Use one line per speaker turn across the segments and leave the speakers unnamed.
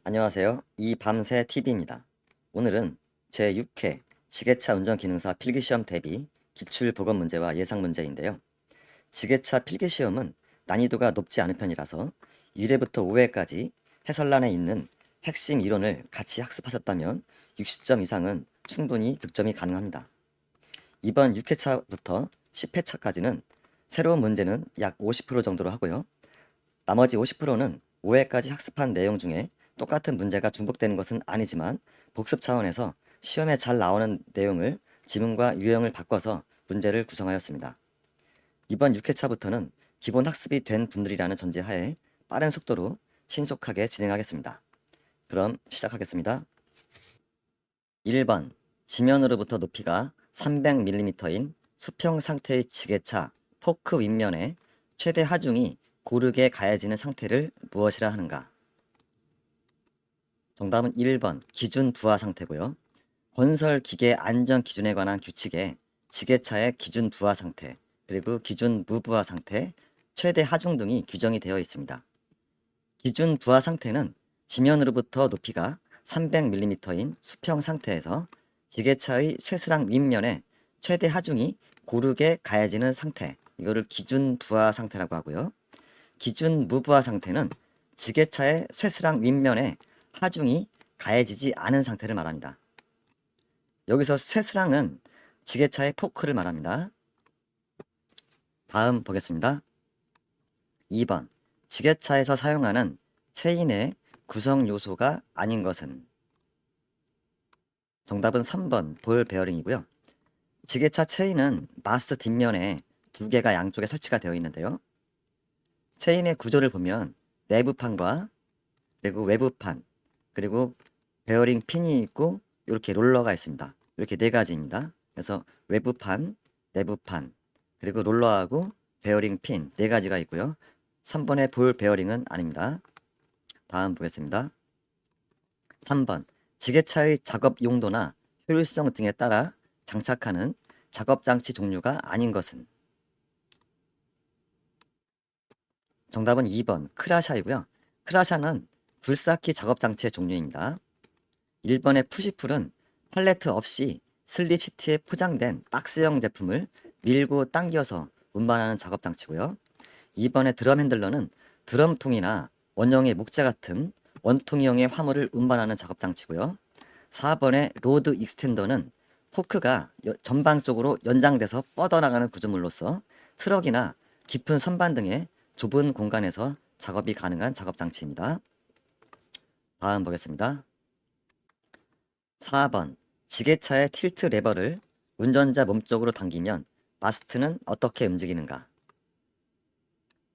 안녕하세요. 이 밤새 TV입니다. 오늘은 제6회 지게차 운전기능사 필기시험 대비 기출보건 문제와 예상 문제인데요. 지게차 필기시험은 난이도가 높지 않은 편이라서 1회부터 5회까지 해설란에 있는 핵심 이론을 같이 학습하셨다면 60점 이상은 충분히 득점이 가능합니다. 이번 6회차부터 10회차까지는 새로운 문제는 약 50% 정도로 하고요. 나머지 50%는 5회까지 학습한 내용 중에 똑같은 문제가 중복되는 것은 아니지만 복습 차원에서 시험에 잘 나오는 내용을 지문과 유형을 바꿔서 문제를 구성하였습니다. 이번 6회차부터는 기본 학습이 된 분들이라는 전제하에 빠른 속도로 신속하게 진행하겠습니다. 그럼 시작하겠습니다. 1번 지면으로부터 높이가 300mm인 수평 상태의 지게차 포크 윗면에 최대 하중이 고르게 가해지는 상태를 무엇이라 하는가? 정답은 1번 기준 부하 상태고요. 건설 기계 안전 기준에 관한 규칙에 지게차의 기준 부하 상태, 그리고 기준 무부하 상태, 최대 하중 등이 규정이 되어 있습니다. 기준 부하 상태는 지면으로부터 높이가 300mm인 수평 상태에서 지게차의 쇠스랑 윗면에 최대 하중이 고르게 가해지는 상태, 이거를 기준 부하 상태라고 하고요. 기준 무부하 상태는 지게차의 쇠스랑 윗면에 하중이 가해지지 않은 상태를 말합니다. 여기서 쇠스랑은 지게차의 포크를 말합니다. 다음 보겠습니다. 2번 지게차에서 사용하는 체인의 구성 요소가 아닌 것은? 정답은 3번 볼 베어링이고요. 지게차 체인은 마스트 뒷면에 두 개가 양쪽에 설치가 되어 있는데요. 체인의 구조를 보면 내부판과 그리고 외부판, 그리고 베어링 핀이 있고 이렇게 롤러가 있습니다. 이렇게 네 가지입니다. 그래서 외부판, 내부판, 그리고 롤러하고 베어링 핀 네 가지가 있고요. 3번의 볼 베어링은 아닙니다. 다음 보겠습니다. 3번 지게차의 작업 용도나 효율성 등에 따라 장착하는 작업장치 종류가 아닌 것은? 정답은 2번 크라샤이고요. 크라샤는 굴삭기 작업장치의 종류입니다. 1번의 푸시풀은 팔레트 없이 슬립 시트에 포장된 박스형 제품을 밀고 당겨서 운반하는 작업장치고요. 2번의 드럼 핸들러는 드럼통이나 원형의 목재 같은 원통형의 화물을 운반하는 작업장치고요. 4번의 로드 익스텐더는 포크가 전방쪽으로 연장돼서 뻗어나가는 구조물로서 트럭이나 깊은 선반 등의 좁은 공간에서 작업이 가능한 작업장치입니다. 다음 보겠습니다. 4번 지게차의 틸트 레버를 운전자 몸쪽으로 당기면 마스트는 어떻게 움직이는가?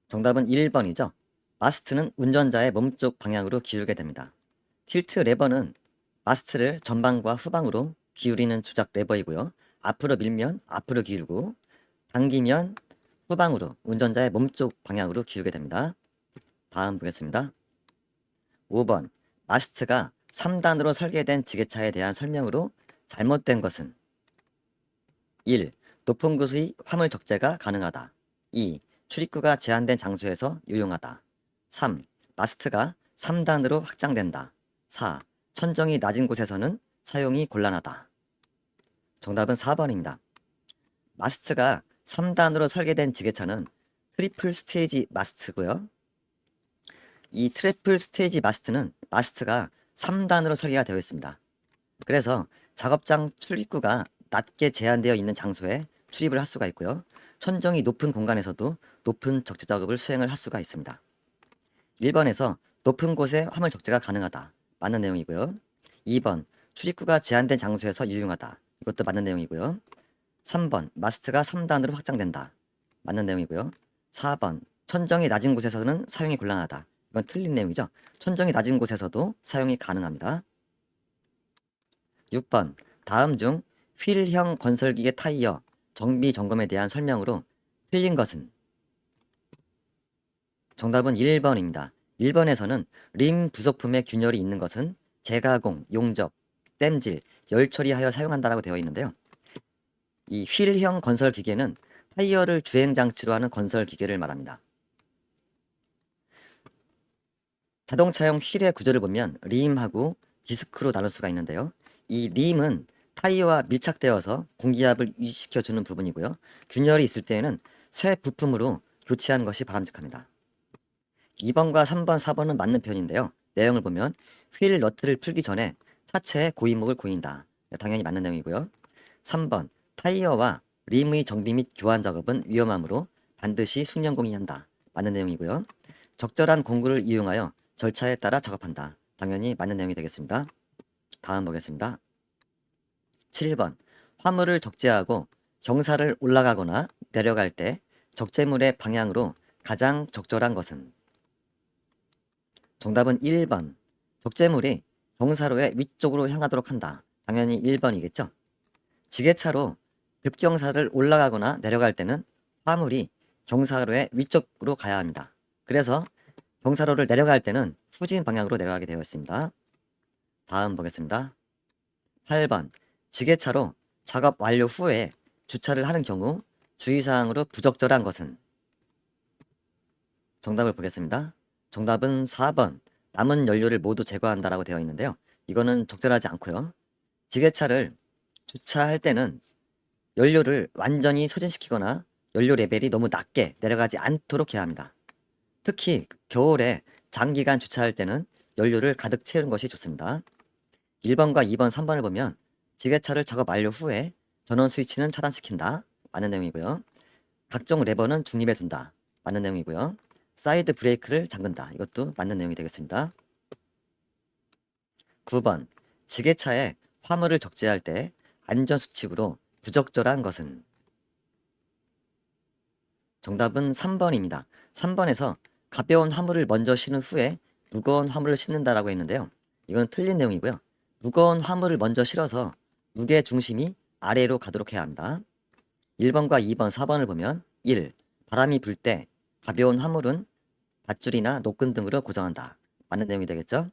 정답은 1번이죠. 마스트는 운전자의 몸쪽 방향으로 기울게 됩니다. 틸트 레버는 마스트를 전방과 후방으로 기울이는 조작 레버이고요. 앞으로 밀면 앞으로 기울고 당기면 후방으로 운전자의 몸쪽 방향으로 기울게 됩니다. 다음 보겠습니다. 5번 마스트가 3단으로 설계된 지게차에 대한 설명으로 잘못된 것은? 1. 높은 곳의 화물 적재가 가능하다. 2. 출입구가 제한된 장소에서 유용하다. 3. 마스트가 3단으로 확장된다. 4. 천정이 낮은 곳에서는 사용이 곤란하다. 정답은 4번입니다. 마스트가 3단으로 설계된 지게차는 트리플 스테이지 마스트고요. 이 트리플 스테이지 마스트는 마스트가 3단으로 설계가 되어 있습니다. 그래서 작업장 출입구가 낮게 제한되어 있는 장소에 출입을 할 수가 있고요. 천정이 높은 공간에서도 높은 적재 작업을 수행을 할 수가 있습니다. 1번에서 높은 곳에 화물 적재가 가능하다. 맞는 내용이고요. 2번 출입구가 제한된 장소에서 유용하다. 이것도 맞는 내용이고요. 3번 마스트가 3단으로 확장된다. 맞는 내용이고요. 4번 천정이 낮은 곳에서는 사용이 곤란하다. 이건 틀린 내용이죠. 천정이 낮은 곳에서도 사용이 가능합니다. 6번 다음 중 휠형 건설기계 타이어 정비 점검에 대한 설명으로 틀린 것은? 정답은 1번입니다. 1번에서는 림 부속품에 균열이 있는 것은 재가공, 용접, 땜질, 열 처리하여 사용한다라고 되어 있는데요. 이 휠형 건설 기계는 타이어를 주행 장치로 하는 건설 기계를 말합니다. 자동차용 휠의 구조를 보면 림하고 디스크로 나눌 수가 있는데요. 이 림은 타이어와 밀착되어서 공기압을 유지시켜주는 부분이고요. 균열이 있을 때에는 새 부품으로 교체하는 것이 바람직합니다. 2번과 3번, 4번은 맞는 편인데요. 내용을 보면 휠 너트를 풀기 전에 차체에 고이목을 고인다. 당연히 맞는 내용이고요. 3번, 타이어와 림의 정비 및 교환 작업은 위험하므로 반드시 숙련공이 한다. 맞는 내용이고요. 적절한 공구를 이용하여 절차에 따라 작업한다. 당연히 맞는 내용이 되겠습니다. 다음 보겠습니다. 7번, 화물을 적재하고 경사를 올라가거나 내려갈 때 적재물의 방향으로 가장 적절한 것은? 정답은 1번. 적재물이 경사로의 위쪽으로 향하도록 한다. 당연히 1번이겠죠. 지게차로 급경사를 올라가거나 내려갈 때는 화물이 경사로의 위쪽으로 가야 합니다. 그래서 경사로를 내려갈 때는 후진 방향으로 내려가게 되어 있습니다. 다음 보겠습니다. 8번. 지게차로 작업 완료 후에 주차를 하는 경우 주의사항으로 부적절한 것은? 정답을 보겠습니다. 정답은 4번. 남은 연료를 모두 제거한다라고 되어 있는데요. 이거는 적절하지 않고요. 지게차를 주차할 때는 연료를 완전히 소진시키거나 연료 레벨이 너무 낮게 내려가지 않도록 해야 합니다. 특히 겨울에 장기간 주차할 때는 연료를 가득 채우는 것이 좋습니다. 1번과 2번, 3번을 보면 지게차를 작업 완료 후에 전원 스위치는 차단시킨다. 맞는 내용이고요. 각종 레버는 중립에 둔다. 맞는 내용이고요. 사이드 브레이크를 잠근다. 이것도 맞는 내용이 되겠습니다. 9번. 지게차에 화물을 적재할 때 안전수칙으로 부적절한 것은? 정답은 3번입니다. 3번에서 가벼운 화물을 먼저 실은 후에 무거운 화물을 싣는다라고 했는데요. 이건 틀린 내용이고요. 무거운 화물을 먼저 실어서 무게 중심이 아래로 가도록 해야 합니다. 1번과 2번, 4번을 보면 1. 바람이 불 때 가벼운 화물은 밧줄이나 노끈 등으로 고정한다. 맞는 내용이 되겠죠?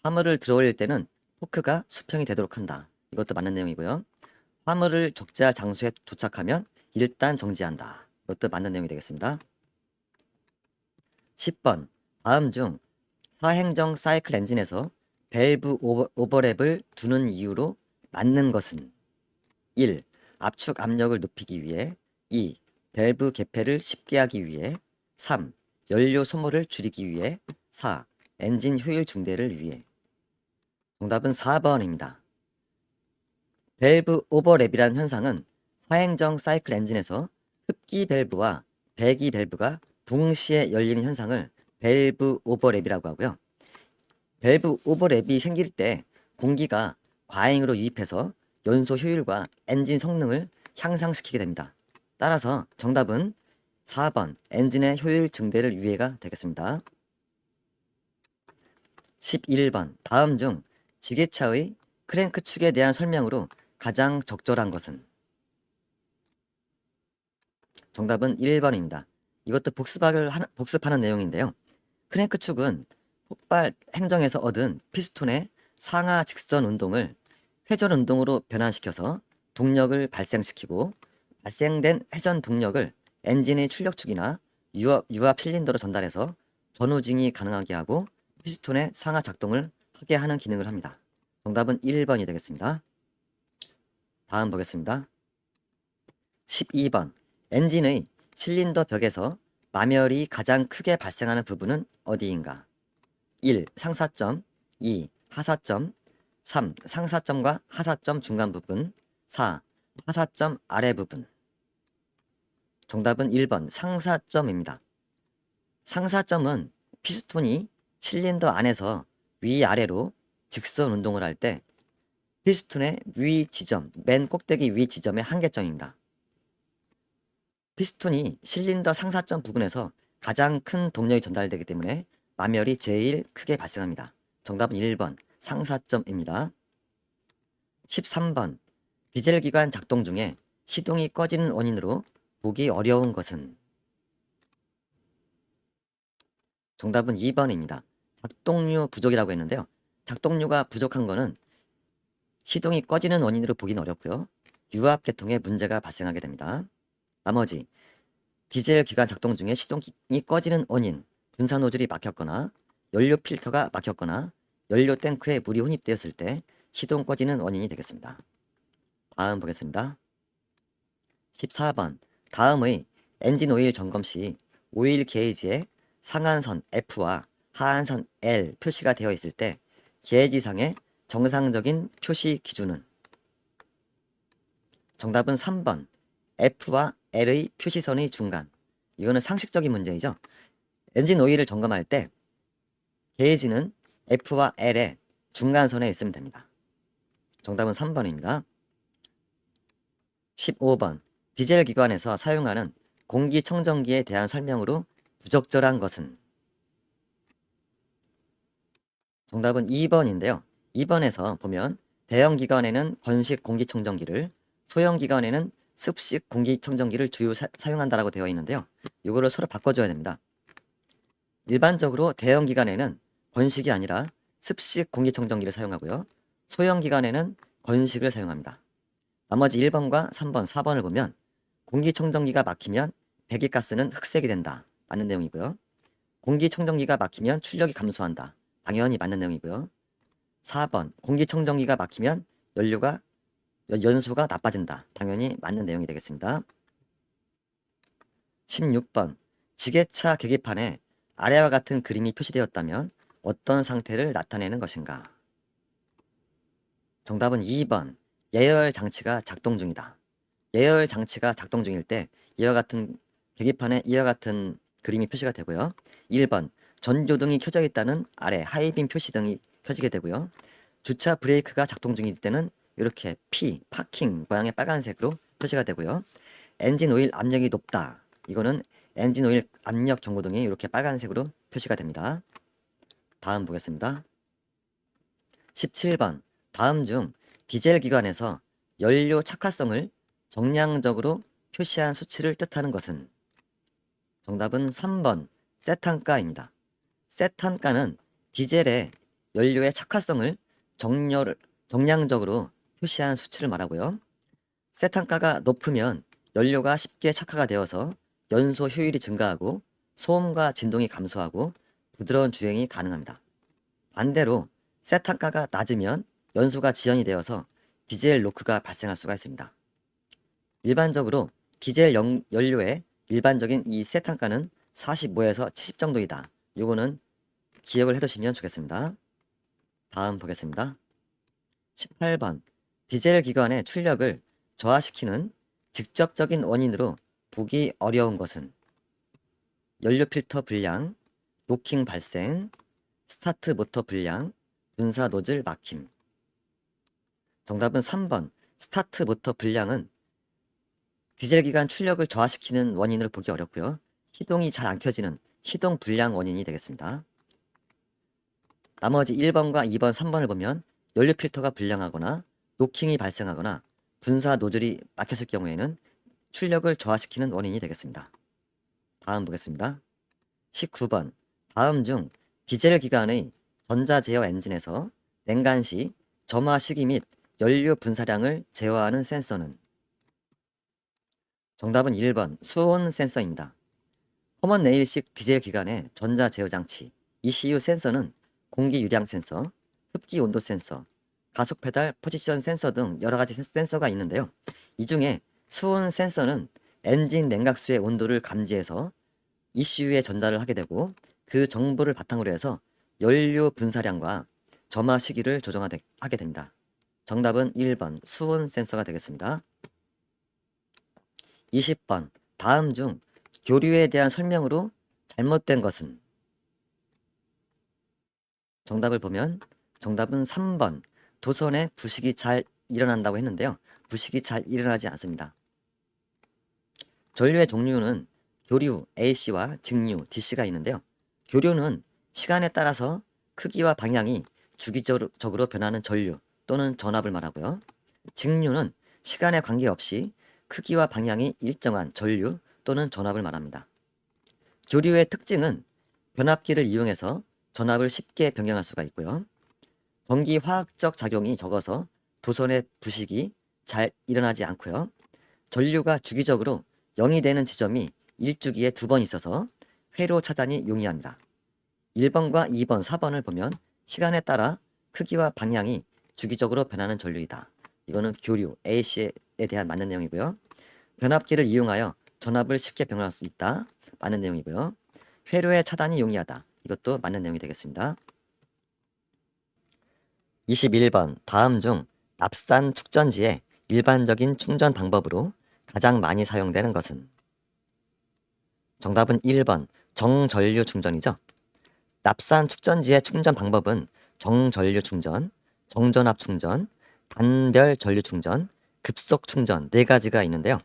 화물을 들어올릴 때는 포크가 수평이 되도록 한다. 이것도 맞는 내용이고요. 화물을 적재할 장소에 도착하면 일단 정지한다. 이것도 맞는 내용이 되겠습니다. 10번. 다음 중 사행정 사이클 엔진에서 밸브 오버랩을 두는 이유로 맞는 것은? 1. 압축 압력을 높이기 위해. 2. 밸브 개폐를 쉽게 하기 위해. 3. 연료 소모를 줄이기 위해. 4. 엔진 효율 증대를 위해. 정답은 4번입니다. 밸브 오버랩이라는 현상은 사행정 사이클 엔진에서 흡기 밸브와 배기 밸브가 동시에 열리는 현상을 밸브 오버랩이라고 하고요. 밸브 오버랩이 생길 때 공기가 과잉으로 유입해서 연소 효율과 엔진 성능을 향상시키게 됩니다. 따라서 정답은 4번 엔진의 효율 증대를 위해가 되겠습니다. 11번 다음 중 지게차의 크랭크 축에 대한 설명으로 가장 적절한 것은? 정답은 1번입니다. 이것도 복습하는 내용인데요. 크랭크 축은 폭발 행정에서 얻은 피스톤의 상하 직선 운동을 회전 운동으로 변환시켜서 동력을 발생시키고 발생된 회전 동력을 엔진의 출력축이나 유압 실린더로 전달해서 전후징이 가능하게 하고 피스톤의 상하 작동을 하게 하는 기능을 합니다. 정답은 1번이 되겠습니다. 다음 보겠습니다. 12번. 엔진의 실린더 벽에서 마멸이 가장 크게 발생하는 부분은 어디인가? 1. 상사점. 2. 하사점. 3. 상사점과 하사점 중간 부분. 4. 하사점 아래 부분. 정답은 1번 상사점입니다. 상사점은 피스톤이 실린더 안에서 위아래로 직선 운동을 할 때 피스톤의 위 지점, 맨 꼭대기 위 지점의 한계점입니다. 피스톤이 실린더 상사점 부분에서 가장 큰 동력이 전달되기 때문에 마멸이 제일 크게 발생합니다. 정답은 1번 상사점입니다. 13번 디젤 기관 작동 중에 시동이 꺼지는 원인으로 보기 어려운 것은? 정답은 2번입니다. 작동류 부족이라고 했는데요. 작동류가 부족한 거는 시동이 꺼지는 원인으로 보기는 어렵고요. 유압 계통에 문제가 발생하게 됩니다. 나머지 디젤 기관 작동 중에 시동이 꺼지는 원인, 분사 노즐이 막혔거나 연료 필터가 막혔거나 연료 탱크에 물이 혼입되었을 때 시동 꺼지는 원인이 되겠습니다. 다음 보겠습니다. 14번 다음의 엔진 오일 점검 시 오일 게이지에 상한선 F와 하한선 L 표시가 되어 있을 때 게이지상의 정상적인 표시 기준은? 정답은 3번 F와 L의 표시선의 중간. 이거는 상식적인 문제이죠. 엔진 오일을 점검할 때 게이지는 F와 L의 중간선에 있으면 됩니다. 정답은 3번입니다. 15번 디젤 기관에서 사용하는 공기청정기에 대한 설명으로 부적절한 것은? 정답은 2번인데요. 2번에서 보면 대형 기관에는 건식 공기청정기를, 소형 기관에는 습식 공기청정기를 주요 사용한다라고 되어 있는데요. 이거를 서로 바꿔줘야 됩니다. 일반적으로 대형 기관에는 건식이 아니라 습식 공기청정기를 사용하고요. 소형 기관에는 건식을 사용합니다. 나머지 1번과 3번, 4번을 보면 공기청정기가 막히면 배기가스는 흑색이 된다. 맞는 내용이고요. 공기청정기가 막히면 출력이 감소한다. 당연히 맞는 내용이고요. 4번 공기청정기가 막히면 연소가 나빠진다. 당연히 맞는 내용이 되겠습니다. 16번 지게차 계기판에 아래와 같은 그림이 표시되었다면 어떤 상태를 나타내는 것인가? 정답은 2번 예열 장치가 작동 중이다. 예열 장치가 작동 중일 때 이와 같은 계기판에 이와 같은 그림이 표시가 되고요. 1번 전조등이 켜져 있다는 아래 하이빔 표시등이 켜지게 되고요. 주차 브레이크가 작동 중일 때는 이렇게 P, 파킹 모양의 빨간색으로 표시가 되고요. 엔진 오일 압력이 높다. 이거는 엔진 오일 압력 경고등이 이렇게 빨간색으로 표시가 됩니다. 다음 보겠습니다. 17번 다음 중 디젤 기관에서 연료 착화성을 정량적으로 표시한 수치를 뜻하는 것은? 정답은 3번 세탄가입니다. 세탄가는 디젤의 연료의 착화성을 정량적으로 표시한 수치를 말하고요. 세탄가가 높으면 연료가 쉽게 착화가 되어서 연소 효율이 증가하고 소음과 진동이 감소하고 부드러운 주행이 가능합니다. 반대로 세탄가가 낮으면 연소가 지연이 되어서 디젤 노크가 발생할 수가 있습니다. 일반적으로 디젤 연료의 일반적인 이 세탄가는 45에서 70 정도이다. 요거는 기억을 해두시면 좋겠습니다. 다음 보겠습니다. 18번 디젤 기관의 출력을 저하시키는 직접적인 원인으로 보기 어려운 것은? 연료 필터 불량, 노킹 발생, 스타트 모터 불량, 분사 노즐 막힘. 정답은 3번 스타트 모터 불량은 디젤 기관 출력을 저하시키는 원인으로 보기 어렵고요. 시동이 잘 안 켜지는 시동 불량 원인이 되겠습니다. 나머지 1번과 2번, 3번을 보면 연료 필터가 불량하거나 노킹이 발생하거나 분사 노즐이 막혔을 경우에는 출력을 저하시키는 원인이 되겠습니다. 다음 보겠습니다. 19번 다음 중 디젤 기관의 전자 제어 엔진에서 냉간 시 점화 시기 및 연료 분사량을 제어하는 센서는? 정답은 1번 수온 센서입니다. 커먼 레일식 디젤 기관의 전자 제어 장치 ECU 센서는 공기 유량 센서, 흡기 온도 센서, 가속 페달 포지션 센서 등 여러 가지 센서가 있는데요. 이 중에 수온 센서는 엔진 냉각수의 온도를 감지해서 ECU에 전달을 하게 되고 그 정보를 바탕으로 해서 연료 분사량과 점화 시기를 조정하게 됩니다. 정답은 1번 수온 센서가 되겠습니다. 20번 다음 중 교류에 대한 설명으로 잘못된 것은? 정답을 보면 정답은 3번 도선에 부식이 잘 일어난다고 했는데요. 부식이 잘 일어나지 않습니다. 전류의 종류는 교류 AC와 직류 DC가 있는데요. 교류는 시간에 따라서 크기와 방향이 주기적으로 변하는 전류 또는 전압을 말하고요. 직류는 시간에 관계없이 크기와 방향이 일정한 전류 또는 전압을 말합니다. 교류의 특징은 변압기를 이용해서 전압을 쉽게 변경할 수가 있고요. 전기 화학적 작용이 적어서 도선의 부식이 잘 일어나지 않고요. 전류가 주기적으로 0이 되는 지점이 일주기에 2번 있어서 회로 차단이 용이합니다. 1번과 2번, 4번을 보면 시간에 따라 크기와 방향이 주기적으로 변하는 전류이다. 이거는 교류, AC에 대한 맞는 내용이고요. 변압기를 이용하여 전압을 쉽게 변화할 수 있다. 맞는 내용이고요. 회로의 차단이 용이하다. 이것도 맞는 내용이 되겠습니다. 21번 다음 중 납산 축전지의 일반적인 충전 방법으로 가장 많이 사용되는 것은? 정답은 1번 정전류 충전이죠. 납산 축전지의 충전 방법은 정전류 충전, 정전압 충전, 단별 전류 충전, 급속 충전 네 가지가 있는데요.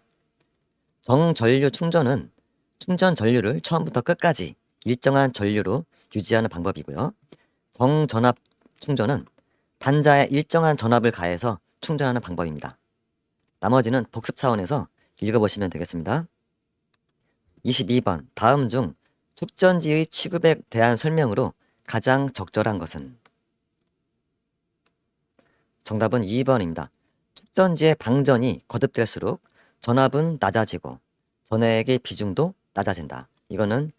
정전류 충전은 충전 전류를 처음부터 끝까지 일정한 전류로 유지하는 방법이고요. 정전압 충전은 단자에 일정한 전압을 가해서 충전하는 방법입니다. 나머지는 복습 차원에서 읽어보시면 되겠습니다. 22번 다음 중 축전지의 취급에 대한 설명으로 가장 적절한 것은? 정답은 2번입니다. 축전지의 방전이 거듭될수록 전압은 낮아지고 전액의 비중도 낮아진다. 이거는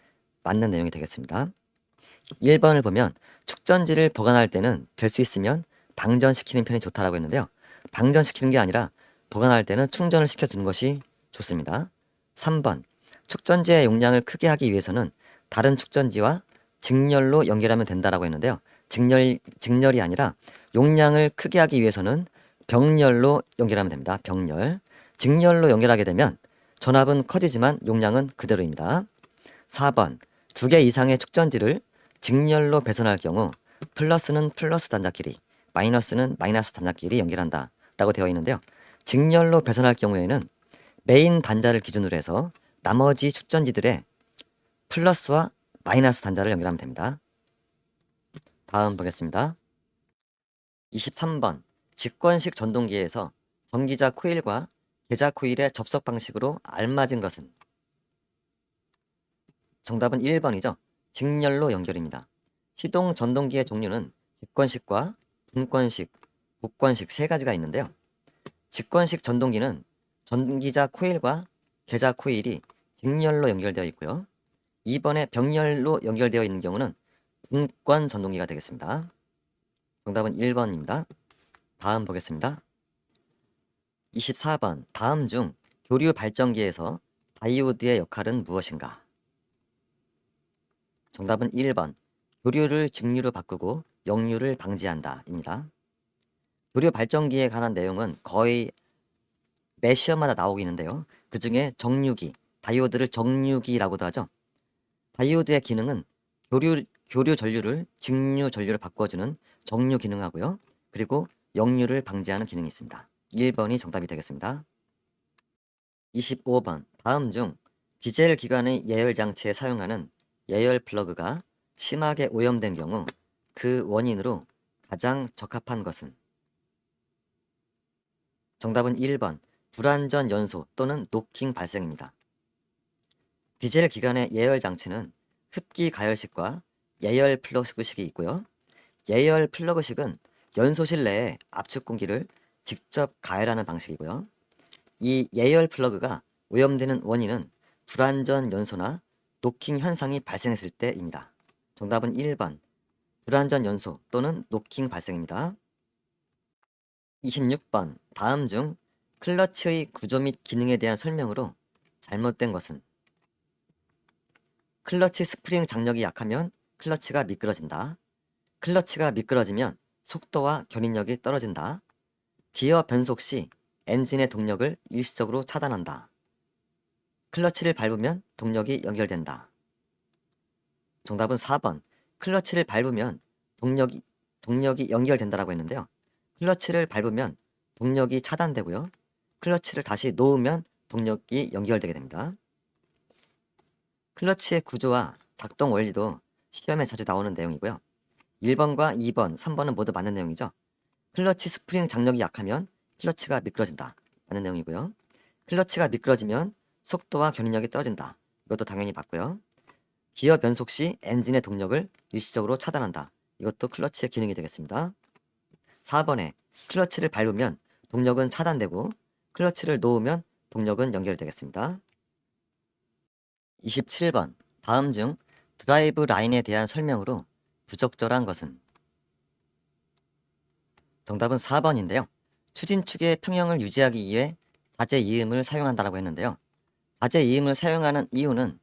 맞는 내용이 되겠습니다. 1번을 보면 축전지를 보관할 때는 될 수 있으면 방전시키는 편이 좋다라고 했는데요. 방전시키는 게 아니라 보관할 때는 충전을 시켜두는 것이 좋습니다. 3번 축전지의 용량을 크게 하기 위해서는 다른 축전지와 직렬로 연결하면 된다라고 했는데요. 직렬이 아니라 용량을 크게 하기 위해서는 병렬로 연결하면 됩니다. 병렬. 직렬로 연결하게 되면 전압은 커지지만 용량은 그대로입니다. 4번 두 개 이상의 축전지를 직렬로 배선할 경우 플러스는 플러스 단자끼리, 마이너스는 마이너스 단자끼리 연결한다 라고 되어 있는데요. 직렬로 배선할 경우에는 메인 단자를 기준으로 해서 나머지 축전지들의 플러스와 마이너스 단자를 연결하면 됩니다. 다음 보겠습니다. 23번 직권식 전동기에서 전기자 코일과 계자 코일의 접속 방식으로 알맞은 것은? 정답은 1번이죠. 직렬로 연결입니다. 시동 전동기의 종류는 직권식과 분권식, 복권식 세 가지가 있는데요. 직권식 전동기는 전기자 코일과 계자 코일이 직렬로 연결되어 있고요. 2번에 병렬로 연결되어 있는 경우는 분권 전동기가 되겠습니다. 정답은 1번입니다. 다음 보겠습니다. 24번 다음 중 교류 발전기에서 다이오드의 역할은 무엇인가? 정답은 1번 교류를 직류로 바꾸고 역류를 방지한다 입니다. 교류 발전기에 관한 내용은 거의 매 시험마다 나오고 있는데요. 그 중에 정류기, 다이오드를 정류기라고도 하죠. 다이오드의 기능은 교류 전류를 직류 전류로 바꿔주는 정류 기능하고요. 그리고 역류를 방지하는 기능이 있습니다. 1번이 정답이 되겠습니다. 25번 다음 중 디젤 기관의 예열 장치에 사용하는 예열 플러그가 심하게 오염된 경우 그 원인으로 가장 적합한 것은? 정답은 1번 불완전 연소 또는 노킹 발생입니다. 디젤 기관의 예열 장치는 흡기 가열식과 예열 플러그식이 있고요. 예열 플러그식은 연소실 내에 압축 공기를 직접 가열하는 방식이고요. 이 예열 플러그가 오염되는 원인은 불완전 연소나 노킹 현상이 발생했을 때입니다. 정답은 1번 불완전 연소 또는 노킹 발생입니다. 26번 다음 중 클러치의 구조 및 기능에 대한 설명으로 잘못된 것은? 클러치 스프링 장력이 약하면 클러치가 미끄러진다. 클러치가 미끄러지면 속도와 견인력이 떨어진다. 기어 변속 시 엔진의 동력을 일시적으로 차단한다. 클러치를 밟으면 동력이 연결된다. 정답은 4번. 클러치를 밟으면 동력이 연결된다라고 했는데요. 클러치를 밟으면 동력이 차단되고요. 클러치를 다시 놓으면 동력이 연결되게 됩니다. 클러치의 구조와 작동 원리도 시험에 자주 나오는 내용이고요. 1번과 2번, 3번은 모두 맞는 내용이죠. 클러치 스프링 장력이 약하면 클러치가 미끄러진다. 맞는 내용이고요. 클러치가 미끄러지면 속도와 견인력이 떨어진다. 이것도 당연히 맞고요. 기어 변속 시 엔진의 동력을 일시적으로 차단한다. 이것도 클러치의 기능이 되겠습니다. 4번에 클러치를 밟으면 동력은 차단되고 클러치를 놓으면 동력은 연결되겠습니다. 27번 다음 중 드라이브 라인에 대한 설명으로 부적절한 것은? 정답은 4번인데요. 추진축의 평형을 유지하기 위해 자재 이음을 사용한다라고 했는데요. 자재 이음을 사용하는 이유는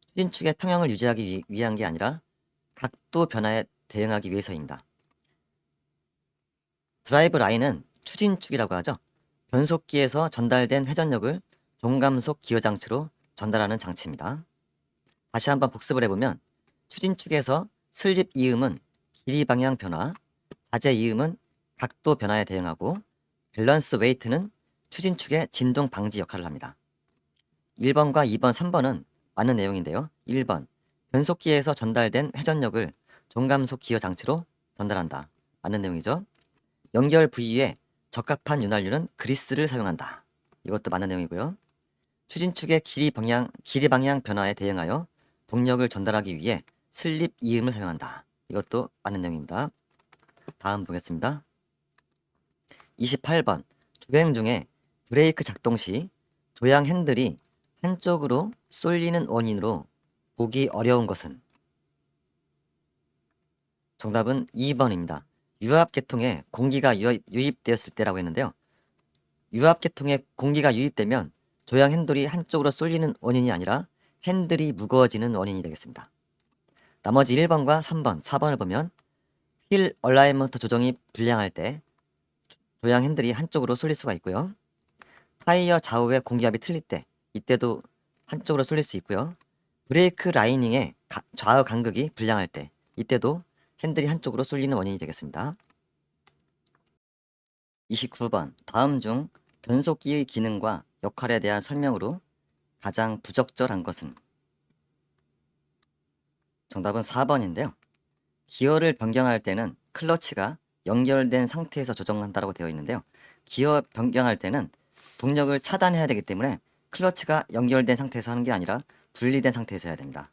추진축의 평형을 유지하기 위한 게 아니라 각도 변화에 대응하기 위해서입니다. 드라이브 라인은 추진축이라고 하죠. 변속기에서 전달된 회전력을 종감속 기어 장치로 전달하는 장치입니다. 다시 한번 복습을 해보면 추진축에서 슬립 이음은 길이 방향 변화, 자재 이음은 각도 변화에 대응하고 밸런스 웨이트는 추진축의 진동 방지 역할을 합니다. 1번과 2번, 3번은 맞는 내용인데요. 1번, 변속기에서 전달된 회전력을 종감속 기어 장치로 전달한다. 맞는 내용이죠. 연결 부위에 적합한 윤활유는 그리스를 사용한다. 이것도 맞는 내용이고요. 추진축의 길이 방향 변화에 대응하여 동력을 전달하기 위해 슬립 이음을 사용한다. 이것도 맞는 내용입니다. 다음 보겠습니다. 28번. 주행 중에 브레이크 작동 시 조향 핸들이 한쪽으로 쏠리는 원인으로 보기 어려운 것은? 정답은 2번입니다. 유압계통에 공기가 유입되었을 때라고 했는데요. 유압계통에 공기가 유입되면 조향 핸들이 한쪽으로 쏠리는 원인이 아니라 핸들이 무거워지는 원인이 되겠습니다. 나머지 1번과 3번, 4번을 보면 휠 얼라이먼트 조정이 불량할 때 조향 핸들이 한쪽으로 쏠릴 수가 있고요. 타이어 좌우의 공기압이 틀릴 때 이때도 한쪽으로 쏠릴 수 있고요. 브레이크 라이닝의 좌우 간극이 불량할 때 이때도 핸들이 한쪽으로 쏠리는 원인이 되겠습니다. 29번. 다음 중 변속기의 기능과 역할에 대한 설명으로 가장 부적절한 것은? 정답은 4번인데요. 기어를 변경할 때는 클러치가 연결된 상태에서 조정한다고 되어 있는데요. 기어 변경할 때는 동력을 차단해야 되기 때문에 클러치가 연결된 상태에서 하는 게 아니라 분리된 상태에서 해야 됩니다.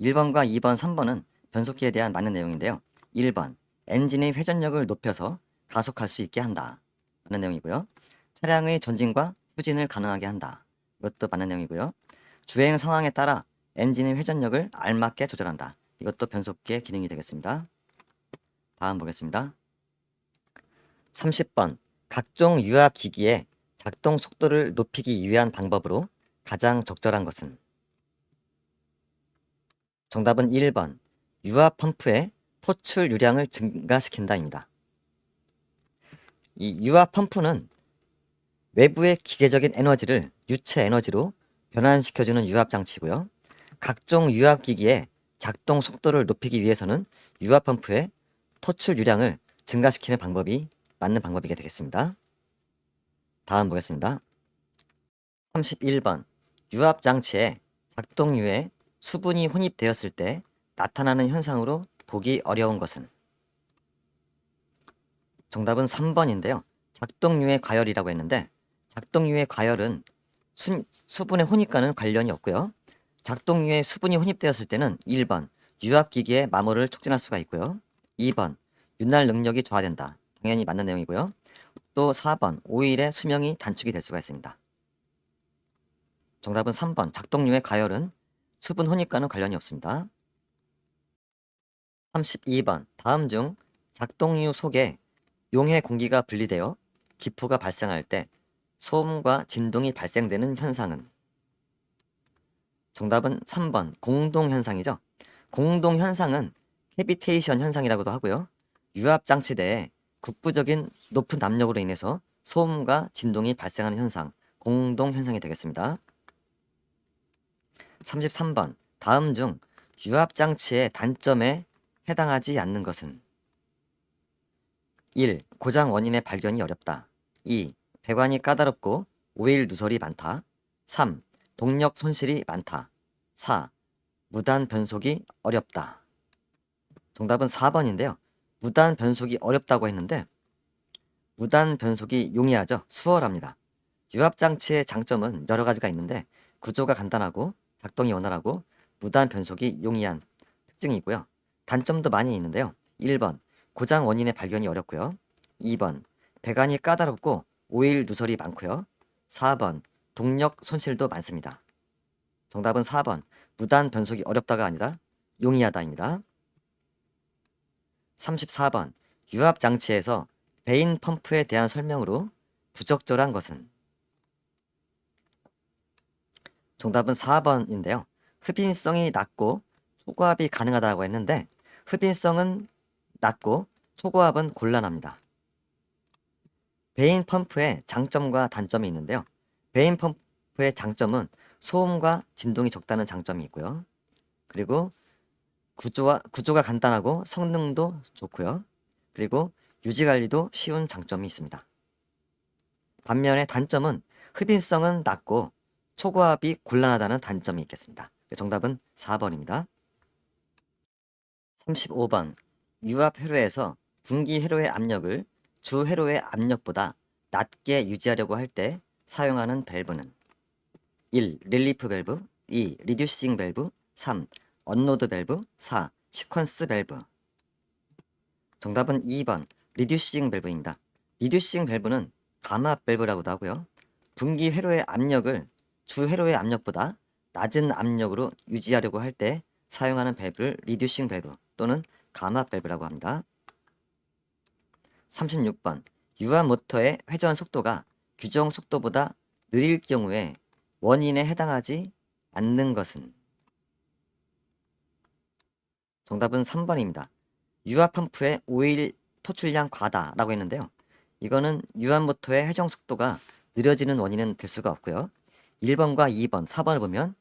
1번과 2번, 3번은 변속기에 대한 맞는 내용인데요. 1번, 엔진의 회전력을 높여서 가속할 수 있게 한다. 맞는 내용이고요. 차량의 전진과 후진을 가능하게 한다. 이것도 맞는 내용이고요. 주행 상황에 따라 엔진의 회전력을 알맞게 조절한다. 이것도 변속기의 기능이 되겠습니다. 다음 보겠습니다. 30번. 각종 유압 기기의 작동 속도를 높이기 위한 방법으로 가장 적절한 것은? 정답은 1번. 유압 펌프의 토출 유량을 증가시킨다입니다. 이 유압 펌프는 외부의 기계적인 에너지를 유체 에너지로 변환시켜주는 유압 장치고요. 각종 유압 기기의 작동 속도를 높이기 위해서는 유압 펌프의 토출 유량을 증가시키는 방법이 맞는 방법이게 되겠습니다. 다음 보겠습니다. 31번. 유압 장치의 작동유에 수분이 혼입되었을 때 나타나는 현상으로 보기 어려운 것은? 정답은 3번인데요. 작동유의 과열이라고 했는데 작동유의 과열은 수분의 혼입과는 관련이 없고요. 작동유에 수분이 혼입되었을 때는 1번 유압기기의 마모를 촉진할 수가 있고요. 2번 윤활 능력이 저하된다. 당연히 맞는 내용이고요. 또 4번 오일의 수명이 단축이 될 수가 있습니다. 정답은 3번 작동유의 과열은 수분 혼입과는 관련이 없습니다. 32번 다음 중 작동유 속에 용해 공기가 분리되어 기포가 발생할 때 소음과 진동이 발생되는 현상은? 정답은 3번 공동현상이죠. 공동현상은 캐비테이션 현상이라고도 하고요. 유압장치 내에 국부적인 높은 압력으로 인해서 소음과 진동이 발생하는 현상, 공동현상이 되겠습니다. 33번 다음 중 유압장치의 단점에 해당하지 않는 것은? 1. 고장 원인의 발견이 어렵다. 2. 배관이 까다롭고 오일 누설이 많다. 3. 동력 손실이 많다. 4. 무단 변속이 어렵다. 정답은 4번인데요. 무단 변속이 어렵다고 했는데 무단 변속이 용이하죠. 수월합니다. 유압장치의 장점은 여러 가지가 있는데 구조가 간단하고 작동이 원활하고 무단 변속이 용이한 특징이고요. 단점도 많이 있는데요. 1번 고장 원인의 발견이 어렵고요. 2번 배관이 까다롭고 오일 누설이 많고요. 4번 동력 손실도 많습니다. 정답은 4번 무단 변속이 어렵다가 아니라 용이하다입니다. 34번 유압장치에서 베인 펌프에 대한 설명으로 부적절한 것은? 정답은 4번인데요. 흡인성이 낮고 초고압이 가능하다고 했는데 흡인성은 낮고 초고압은 곤란합니다. 베인 펌프의 장점과 단점이 있는데요. 베인 펌프의 장점은 소음과 진동이 적다는 장점이 있고요. 그리고 구조가 간단하고 성능도 좋고요. 그리고 유지관리도 쉬운 장점이 있습니다. 반면에 단점은 흡인성은 낮고 초고압이 곤란하다는 단점이 있겠습니다. 정답은 4번입니다. 35번 유압 회로에서 분기 회로의 압력을 주 회로의 압력보다 낮게 유지하려고 할 때 사용하는 밸브는? 1. 릴리프 밸브 2. 리듀싱 밸브 3. 언로드 밸브 4. 시퀀스 밸브. 정답은 2번 리듀싱 밸브입니다. 리듀싱 밸브는 감압 밸브라고도 하고요. 분기 회로의 압력을 주 회로의 압력보다 낮은 압력으로 유지하려고 할 때 사용하는 밸브를 리듀싱 밸브 또는 감압 밸브라고 합니다. 36번 유압 모터의 회전 속도가 규정 속도보다 느릴 경우에 원인에 해당하지 않는 것은? 정답은 3번입니다. 유압 펌프의 오일 토출량 과다라고 했는데요. 이거는 유압 모터의 회전 속도가 느려지는 원인은 될 수가 없고요. 1번과 2번, 4번을 보면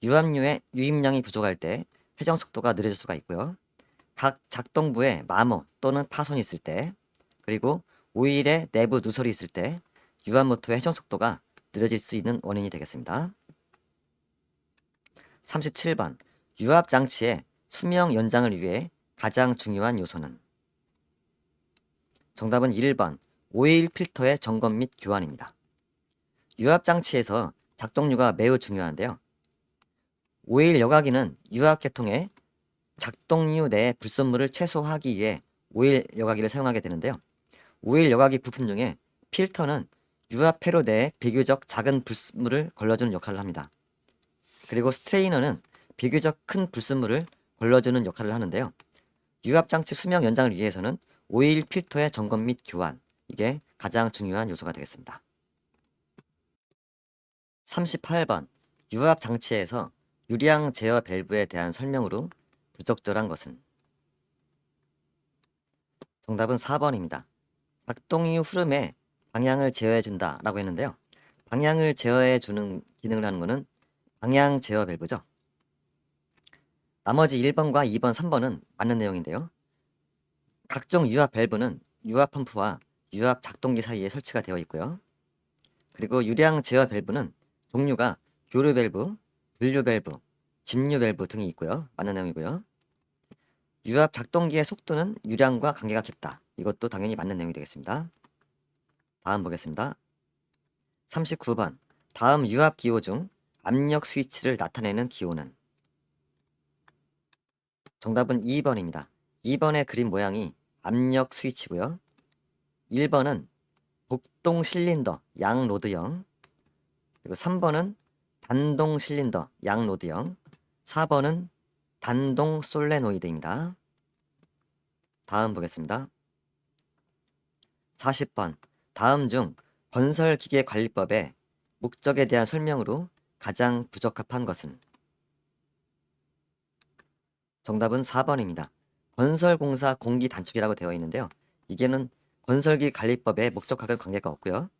유압류의 유입량이 부족할 때 회전 속도가 느려질 수가 있고요. 각 작동부에 마모 또는 파손이 있을 때, 그리고 오일의 내부 누설이 있을 때 유압 모터의 회전 속도가 느려질 수 있는 원인이 되겠습니다. 37번 유압 장치의 수명 연장을 위해 가장 중요한 요소는? 정답은 1번 오일 필터의 점검 및 교환입니다. 유압 장치에서 작동류가 매우 중요한데요. 오일 여과기는 유압 계통의 작동류 내 불순물을 최소화하기 위해 오일 여과기를 사용하게 되는데요. 오일 여과기 부품 중에 필터는 유압 회로 내에 비교적 작은 불순물을 걸러주는 역할을 합니다. 그리고 스트레이너는 비교적 큰 불순물을 걸러주는 역할을 하는데요. 유압장치 수명 연장을 위해서는 오일 필터의 점검 및 교환, 이게 가장 중요한 요소가 되겠습니다. 38번 유압장치에서 유량 제어 밸브에 대한 설명으로 부적절한 것은? 정답은 4번입니다. 작동 이후 흐름에 방향을 제어해준다 라고 했는데요. 방향을 제어해주는 기능을 하는 것은 방향 제어 밸브죠. 나머지 1번과 2번, 3번은 맞는 내용인데요. 각종 유압 밸브는 유압 펌프와 유압 작동기 사이에 설치가 되어 있고요. 그리고 유량 제어 밸브는 종류가 교류 밸브, 분류 밸브, 집류 밸브 등이 있고요. 맞는 내용이고요. 유압 작동기의 속도는 유량과 관계가 깊다. 이것도 당연히 맞는 내용이 되겠습니다. 다음 보겠습니다. 39번 다음 유압 기호 중 압력 스위치를 나타내는 기호는? 정답은 2번입니다. 2번의 그림 모양이 압력 스위치고요. 1번은 복동 실린더 양 로드형, 그리고 3번은 단동 실린더 양 로드형, 4번은 단동 솔레노이드입니다. 다음 보겠습니다. 40번 다음 중 건설기계 관리법의 목적에 대한 설명으로 가장 부적합한 것은? 정답은 4번입니다. 건설공사 공기 단축이라고 되어 있는데요. 이게는 건설기 관리법에 목적과는 관계가 없고요.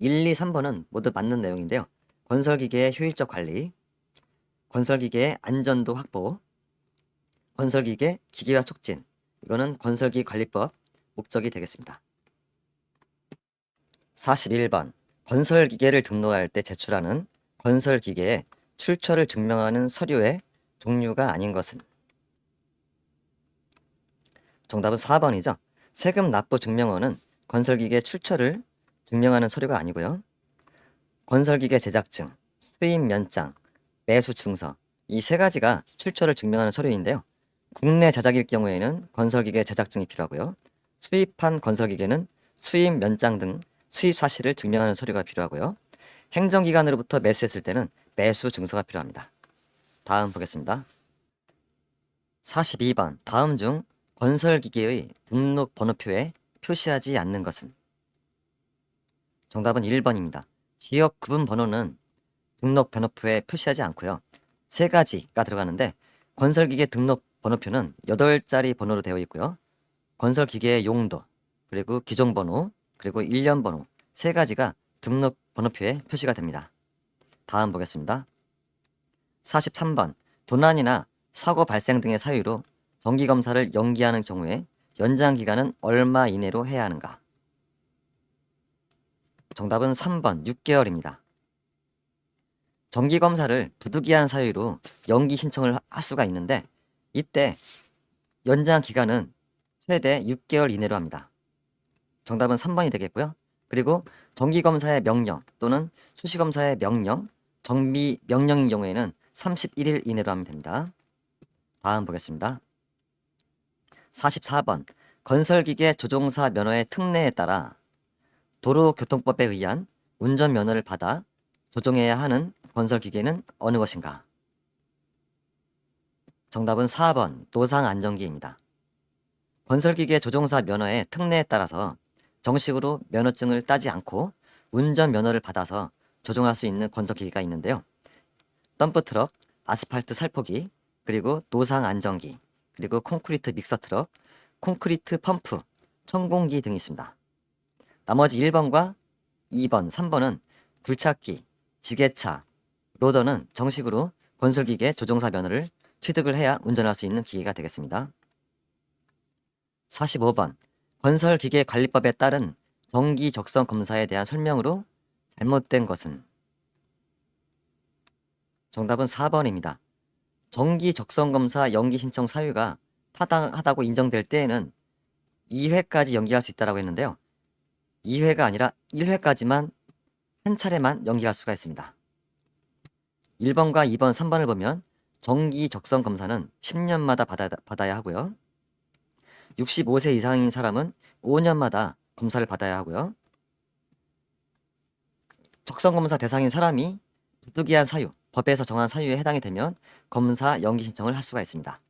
1, 2, 3번은 모두 맞는 내용인데요. 건설기계의 효율적 관리, 건설기계의 안전도 확보, 건설기계 기계화 촉진, 이거는 건설기 관리법 목적이 되겠습니다. 41번 건설기계를 등록할 때 제출하는 건설기계의 출처를 증명하는 서류의 종류가 아닌 것은? 정답은 4번이죠. 세금 납부 증명서는 건설기계 출처를 증명하는 서류가 아니고요. 건설기계 제작증, 수입 면장, 매수 증서, 이 세 가지가 출처를 증명하는 서류인데요. 국내 제작일 경우에는 건설기계 제작증이 필요하고요. 수입한 건설기계는 수입 면장 등 수입 사실을 증명하는 서류가 필요하고요. 행정기관으로부터 매수했을 때는 매수 증서가 필요합니다. 다음 보겠습니다. 42번. 다음 중 건설기계의 등록 번호표에 표시하지 않는 것은? 정답은 1번입니다. 지역 구분 번호는 등록 번호표에 표시하지 않고요. 세 가지가 들어가는데 건설기계 등록 번호표는 8자리 번호로 되어 있고요. 건설기계의 용도, 그리고 기종번호, 그리고 일련번호 세 가지가 등록 번호표에 표시가 됩니다. 다음 보겠습니다. 43번. 도난이나 사고 발생 등의 사유로 정기검사를 연기하는 경우에 연장기간은 얼마 이내로 해야 하는가? 정답은 3번 6개월입니다. 정기검사를 부득이한 사유로 연기 신청을 할 수가 있는데 이때 연장 기간은 최대 6개월 이내로 합니다. 정답은 3번이 되겠고요. 그리고 정기검사의 명령 또는 수시검사의 명령, 정비 명령인 경우에는 31일 이내로 하면 됩니다. 다음 보겠습니다. 44번. 건설기계 조종사 면허의 특례에 따라 도로교통법에 의한 운전면허를 받아 조종해야 하는 건설기계는 어느 것인가? 정답은 4번 노상안전기입니다. 건설기계 조종사 면허의 특례에 따라서 정식으로 면허증을 따지 않고 운전면허를 받아서 조종할 수 있는 건설기계가 있는데요. 덤프트럭, 아스팔트 살포기, 그리고 노상안전기, 그리고 콘크리트 믹서트럭, 콘크리트 펌프, 천공기 등이 있습니다. 나머지 1번과 2번, 3번은 굴착기, 지게차, 로더는 정식으로 건설기계 조종사 면허를 취득을 해야 운전할 수 있는 기계가 되겠습니다. 45번. 건설기계관리법에 따른 정기 적성 검사에 대한 설명으로 잘못된 것은? 정답은 4번입니다. 정기 적성 검사 연기 신청 사유가 타당하다고 인정될 때에는 2회까지 연기할 수 있다고 했는데요. 2회가 아니라 1회까지만 한 차례만 연기할 수가 있습니다. 1번과 2번, 3번을 보면 정기 적성 검사는 10년마다 받아야 하고요. 65세 이상인 사람은 5년마다 검사를 받아야 하고요. 적성 검사 대상인 사람이 부득이한 사유, 법에서 정한 사유에 해당이 되면 검사 연기 신청을 할 수가 있습니다.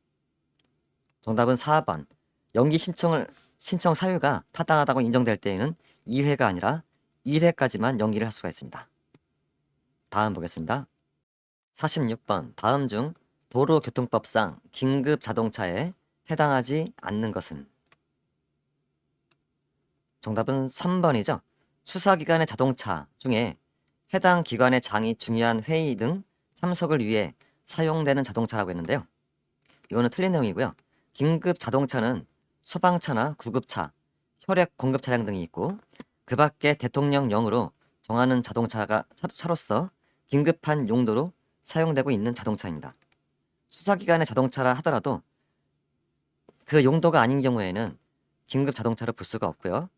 정답은 4번. 연기 신청 사유가 타당하다고 인정될 때에는 2회가 아니라 1회까지만 연기를 할 수가 있습니다. 다음 보겠습니다. 46번. 다음 중 도로교통법상 긴급 자동차에 해당하지 않는 것은? 정답은 3번이죠. 수사기관의 자동차 중에 해당 기관의 장이 중요한 회의 등 참석을 위해 사용되는 자동차라고 했는데요. 이거는 틀린 내용이고요. 긴급 자동차는 소방차나 구급차, 혈액 공급 차량 등이 있고 그 밖에 대통령령으로 정하는 차로서 긴급한 용도로 사용되고 있는 자동차입니다. 수사기관의 자동차라 하더라도 그 용도가 아닌 경우에는 긴급 자동차로 볼 수가 없고요.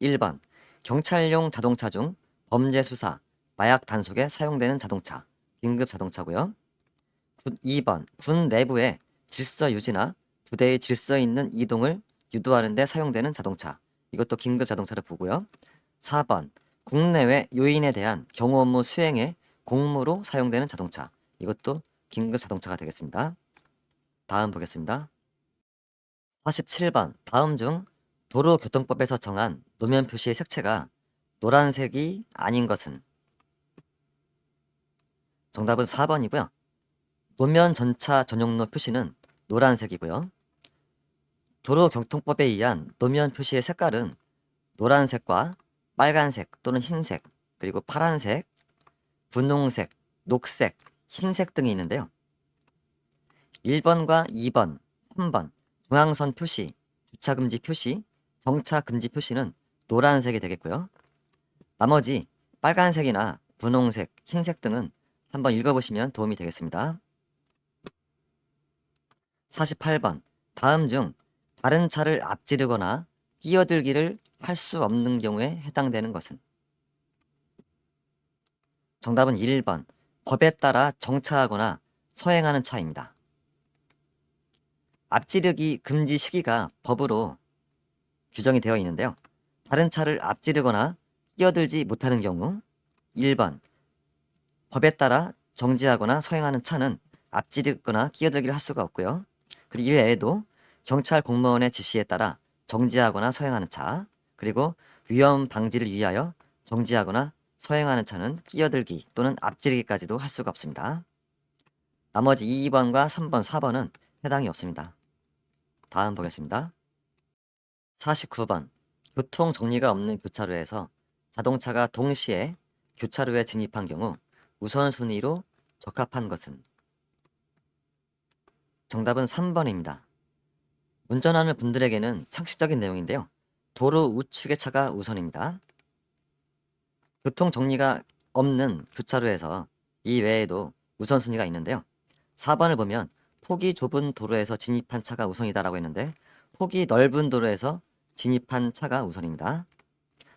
1번. 경찰용 자동차 중 범죄 수사, 마약 단속에 사용되는 자동차, 긴급 자동차고요. 2번. 군 내부의 질서 유지나 부대의 질서 있는 이동을 유도하는 데 사용되는 자동차, 이것도 긴급 자동차를 보고요. 4번. 국내외 요인에 대한 경호 업무 수행에 공무로 사용되는 자동차, 이것도 긴급 자동차가 되겠습니다. 다음 보겠습니다. 47번. 다음 중 도로교통법에서 정한 노면 표시의 색채가 노란색이 아닌 것은? 정답은 4번이고요. 노면 전차 전용로 표시는 노란색이고요. 도로교통법에 의한 노면 표시의 색깔은 노란색과 빨간색 또는 흰색, 그리고 파란색, 분홍색, 녹색, 흰색 등이 있는데요. 1번과 2번, 3번, 중앙선 표시, 주차금지 표시, 정차금지 표시는 노란색이 되겠고요. 나머지 빨간색이나 분홍색, 흰색 등은 한번 읽어보시면 도움이 되겠습니다. 48번. 다음 중 다른 차를 앞지르거나 끼어들기를 할 수 없는 경우에 해당되는 것은? 정답은 1번. 법에 따라 정차하거나 서행하는 차입니다. 앞지르기 금지 시기가 법으로 규정이 되어 있는데요. 다른 차를 앞지르거나 끼어들지 못하는 경우 1번. 법에 따라 정지하거나 서행하는 차는 앞지르거나 끼어들기를 할 수가 없고요. 그리고 이외에도 경찰 공무원의 지시에 따라 정지하거나 서행하는 차, 그리고 위험 방지를 위하여 정지하거나 서행하는 차는 끼어들기 또는 앞지르기까지도 할 수가 없습니다. 나머지 2번과 3번, 4번은 해당이 없습니다. 다음 보겠습니다. 49번. 교통 정리가 없는 교차로에서 자동차가 동시에 교차로에 진입한 경우 우선순위로 적합한 것은? 정답은 3번입니다. 운전하는 분들에게는 상식적인 내용인데요. 도로 우측의 차가 우선입니다. 교통 정리가 없는 교차로에서 이 외에도 우선순위가 있는데요. 4번을 보면 폭이 좁은 도로에서 진입한 차가 우선이다라고 했는데 폭이 넓은 도로에서 진입한 차가 우선입니다.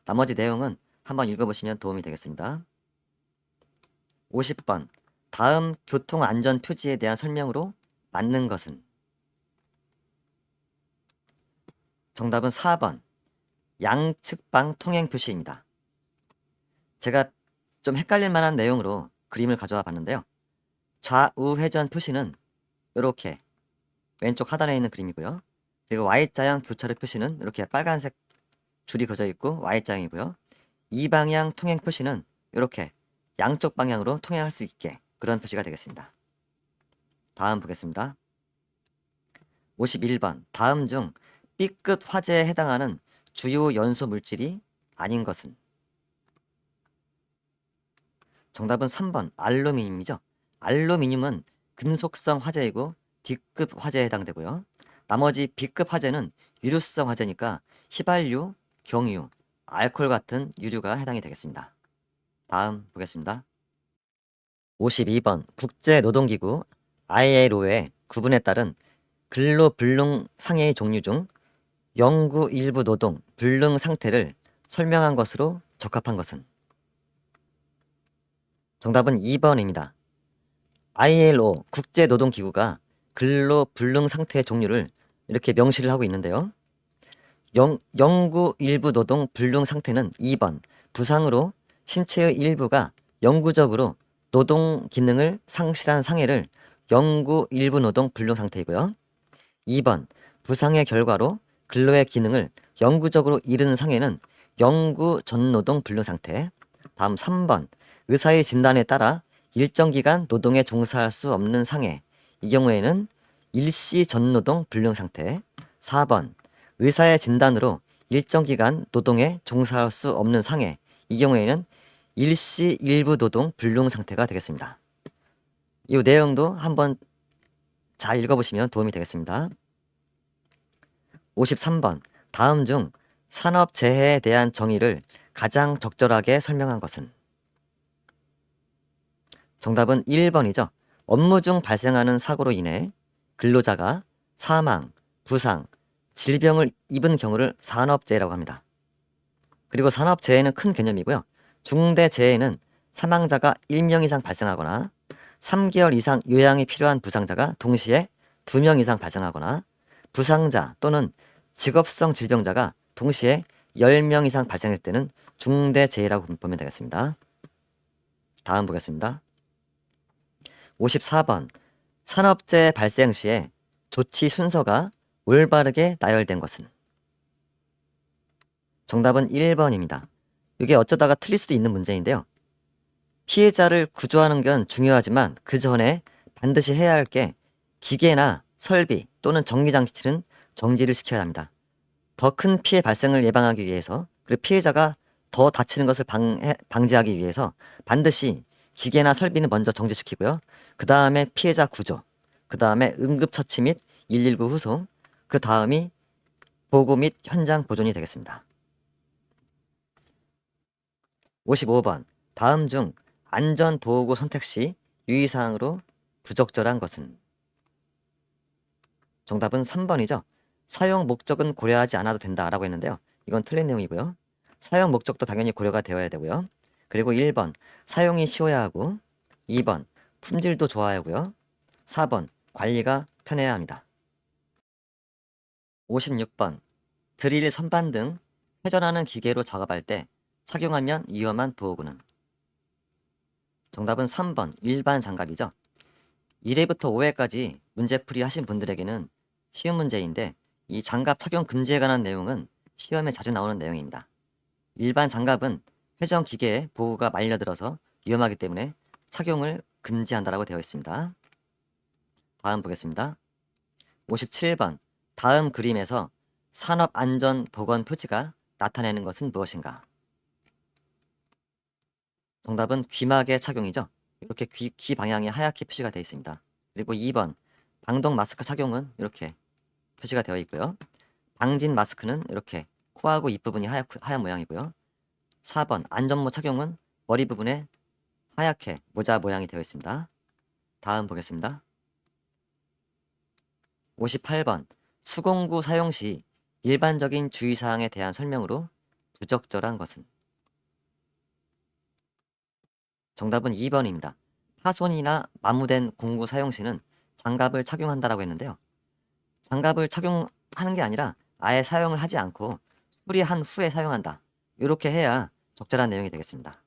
나머지 내용은 한번 읽어보시면 도움이 되겠습니다. 50번. 다음 교통안전 표지에 대한 설명으로 맞는 것은? 정답은 4번. 양측방 통행 표시입니다. 제가 좀 헷갈릴 만한 내용으로 그림을 가져와 봤는데요. 좌우 회전 표시는 이렇게 왼쪽 하단에 있는 그림이고요. 그리고 Y자형 교차로 표시는 이렇게 빨간색 줄이 그어져 있고 Y자형이고요. 이 방향 통행 표시는 이렇게 양쪽 방향으로 통행할 수 있게 그런 표시가 되겠습니다. 다음 보겠습니다. 51번. 다음 중 B급 화재에 해당하는 주요 연소 물질이 아닌 것은? 정답은 3번 알루미늄이죠. 알루미늄은 금속성 화재이고 D급 화재에 해당되고요. 나머지 B급 화재는 유류성 화재니까 휘발유, 경유, 알코올 같은 유류가 해당이 되겠습니다. 다음 보겠습니다. 52번 국제노동기구 ILO의 구분에 따른 근로불능 상해의 종류 중 영구 일부 노동 불능 상태를 설명한 것으로 적합한 것은? 정답은 2번입니다. ILO 국제노동기구가 근로불능 상태의 종류를 이렇게 명시를 하고 있는데요. 영구 일부 노동 불능 상태는 2번 부상으로 신체의 일부가 영구적으로 노동 기능을 상실한 상해를 영구 일부 노동 불능 상태이고요. 2번 부상의 결과로 근로의 기능을 영구적으로 잃은 상해는 영구 전노동 불능 상태. 다음 3번 의사의 진단에 따라 일정 기간 노동에 종사할 수 없는 상해. 이 경우에는 일시 전노동 불능 상태. 4번 의사의 진단으로 일정 기간 노동에 종사할 수 없는 상해. 이 경우에는 일시 일부 노동 불능 상태가 되겠습니다. 이 내용도 한번 잘 읽어보시면 도움이 되겠습니다. 53번. 다음 중 산업재해에 대한 정의를 가장 적절하게 설명한 것은? 정답은 1번이죠. 업무 중 발생하는 사고로 인해 근로자가 사망, 부상, 질병을 입은 경우를 산업재해라고 합니다. 그리고 산업재해는 큰 개념이고요. 중대재해는 사망자가 1명 이상 발생하거나 3개월 이상 요양이 필요한 부상자가 동시에 2명 이상 발생하거나 부상자 또는 직업성 질병자가 동시에 10명 이상 발생할 때는 중대재해라고 보면 되겠습니다. 다음 보겠습니다. 54번. 산업재해 발생 시에 조치 순서가 올바르게 나열된 것은? 정답은 1번입니다. 이게 어쩌다가 틀릴 수도 있는 문제인데요. 피해자를 구조하는 건 중요하지만 그 전에 반드시 해야 할 게 기계나 설비 또는 정리장치는 정지를 시켜야 합니다. 더 큰 피해 발생을 예방하기 위해서 그리고 피해자가 더 다치는 것을 방지하기 위해서 반드시 기계나 설비는 먼저 정지시키고요. 그 다음에 피해자 구조, 그 다음에 응급처치 및 119 후송, 그 다음이 보고 및 현장 보존이 되겠습니다. 55번. 다음 중 안전보호구 선택 시 유의사항으로 부적절한 것은? 정답은 3번이죠. 사용 목적은 고려하지 않아도 된다라고 했는데요. 이건 틀린 내용이고요. 사용 목적도 당연히 고려가 되어야 되고요. 그리고 1번 사용이 쉬워야 하고 2번 품질도 좋아야 하고요. 4번 관리가 편해야 합니다. 56번 드릴 선반 등 회전하는 기계로 작업할 때 착용하면 위험한 보호구는? 정답은 3번 일반 장갑이죠. 1회부터 5회까지 문제풀이 하신 분들에게는 쉬운 문제인데 이 장갑 착용 금지에 관한 내용은 시험에 자주 나오는 내용입니다. 일반 장갑은 회전 기계에 보호가 말려들어서 위험하기 때문에 착용을 금지한다라고 되어 있습니다. 다음 보겠습니다. 57번. 다음 그림에서 산업안전보건 표지가 나타내는 것은 무엇인가? 정답은 귀마개 착용이죠. 이렇게 귀 방향에 하얗게 표시가 되어 있습니다. 그리고 2번. 방독 마스크 착용은 이렇게 표시가 되어 있고요. 방진 마스크는 이렇게 코하고 입 부분이 하얀 모양이고요. 4번. 안전모 착용은 머리 부분에 하얗게 모자 모양이 되어 있습니다. 다음 보겠습니다. 58번. 수공구 사용 시 일반적인 주의사항에 대한 설명으로 부적절한 것은? 정답은 2번입니다. 파손이나 마모된 공구 사용 시는 장갑을 착용한다라고 했는데요. 장갑을 착용하는 게 아니라 아예 사용을 하지 않고 수리한 후에 사용한다. 이렇게 해야 적절한 내용이 되겠습니다.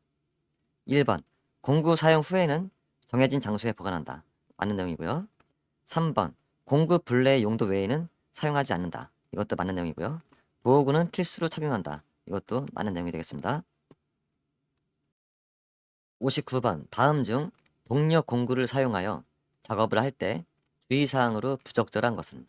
1번. 공구 사용 후에는 정해진 장소에 보관한다. 맞는 내용이고요. 3번. 공구 분래 용도 외에는 사용하지 않는다. 이것도 맞는 내용이고요. 보호구는 필수로 착용한다. 이것도 맞는 내용이 되겠습니다. 59번. 다음 중 동력 공구를 사용하여 작업을 할 때 주의사항으로 부적절한 것은?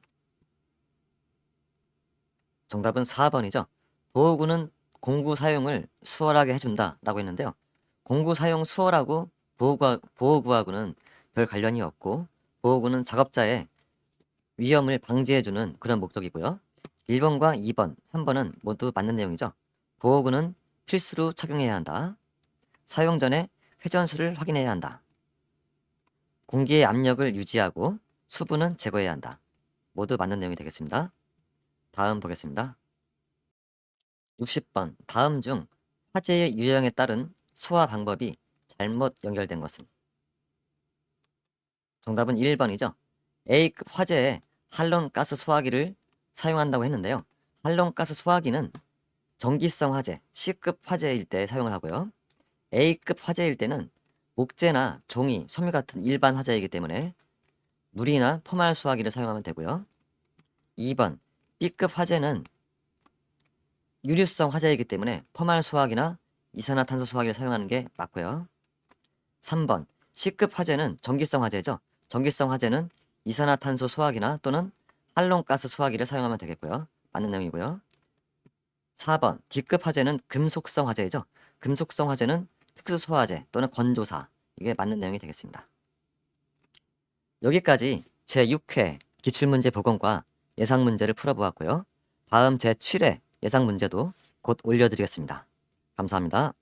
정답은 4번이죠. 보호구는 공구 사용을 수월하게 해준다 라고 했는데요. 공구 사용 수월하고 보호구하고는 별 관련이 없고 보호구는 작업자의 위험을 방지해주는 그런 목적이고요. 1번과 2번, 3번은 모두 맞는 내용이죠. 보호구는 필수로 착용해야 한다. 사용 전에 회전수를 확인해야 한다. 공기의 압력을 유지하고 수분은 제거해야 한다. 모두 맞는 내용이 되겠습니다. 다음 보겠습니다. 60번. 다음 중 화재의 유형에 따른 소화 방법이 잘못 연결된 것은? 정답은 1번이죠. A급 화재에 할론가스 소화기를 사용한다고 했는데요. 할론가스 소화기는 전기성 화재, C급 화재일 때 사용을 하고요. A급 화재일 때는 목재나 종이, 섬유 같은 일반 화재이기 때문에 물이나 포말 소화기를 사용하면 되고요. 2번. B급 화재는 유류성 화재이기 때문에 포말 소화기나 이산화탄소 소화기를 사용하는 게 맞고요. 3번. C급 화재는 전기성 화재죠. 전기성 화재는 이산화탄소 소화기나 또는 할론가스 소화기를 사용하면 되겠고요. 맞는 내용이고요. 4번. D급 화재는 금속성 화재이죠. 금속성 화재는 특수소화제 또는 건조사. 이게 맞는 내용이 되겠습니다. 여기까지 제6회 기출문제 복원과 예상문제를 풀어보았고요. 다음 제7회 예상문제도 곧 올려드리겠습니다. 감사합니다.